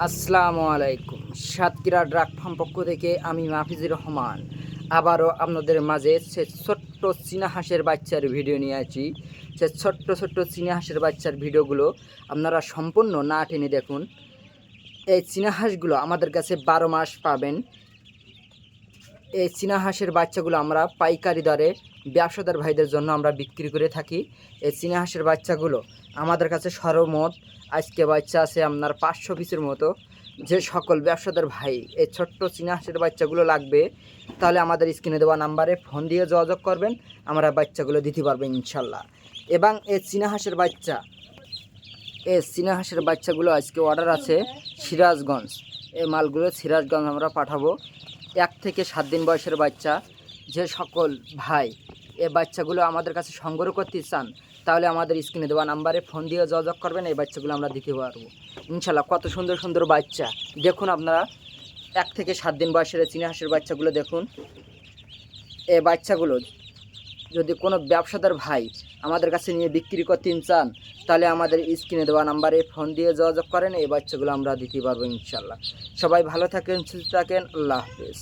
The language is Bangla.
আসসালামু আলাইকুম। সাতক্ষীরা ড্রাগ ফার্ম পক্ষ থেকে আমি মাহফিজুর রহমান আবারও আপনাদের মাঝে সে ছোট্ট চীনা হাঁসের বাচ্চার ভিডিও নিয়ে আছি। সে ছোট্ট ছোট্ট চীনা হাঁসের বাচ্চার ভিডিওগুলো আপনারা সম্পূর্ণ না টেনে দেখুন। এই চীনা হাঁসগুলো আমাদের কাছে 12 মাস পাবেন। এই চীনা হাঁসের বাচ্চাগুলো আমরা পাইকারি দরে ব্যবসাদার ভাইদের জন্য আমরা বিক্রি করে থাকি। এই চীনা হাঁসের বাচ্চাগুলো আমাদের কাছে সর্বমোট আজকে বাচ্চা আছে আপনার 500 পিসের মতো। যে সকল ব্যবসাদার ভাই এই ছোট্ট চীনা হাঁসের বাচ্চাগুলো লাগবে, তাহলে আমাদের স্ক্রিনে দেওয়া নাম্বারে ফোন দিয়ে যোগাযোগ করবেন, আমরা বাচ্চাগুলো দিতে পারবো ইনশাল্লাহ। এবং এই চীনা হাঁসের বাচ্চাগুলো আজকে অর্ডার আছে সিরাজগঞ্জ। এই মালগুলো সিরাজগঞ্জ আমরা পাঠাবো। 1 থেকে 7 দিন বয়সের বাচ্চা। যে সকল ভাই এই বাচ্চাগুলো আমাদের কাছে সংগ্রহ করতে চান, তাহলে আমাদের স্ক্রিনে দেওয়া নাম্বারে ফোন দিয়ে যোগাযোগ করবেন, এই বাচ্চাগুলো আমরা দিতে পারবো ইনশাল্লাহ। কত সুন্দর সুন্দর বাচ্চা দেখুন আপনারা। 1 থেকে 7 দিন বয়সের চীনা হাঁসের বাচ্চাগুলো দেখুন। এই বাচ্চাগুলো যদি কোনো ব্যবসাদার ভাই আমাদের কাছে নিয়ে বিক্রি করতে চান, তাহলে আমাদের স্ক্রিনে দেওয়া নাম্বারে ফোন দিয়ে যোগাযোগ করেন, এই বাচ্চাগুলো আমরা দিতে পারবো ইনশাল্লাহ। সবাই ভালো থাকেন, সুস্থ থাকেন, আল্লাহ হাফেজ।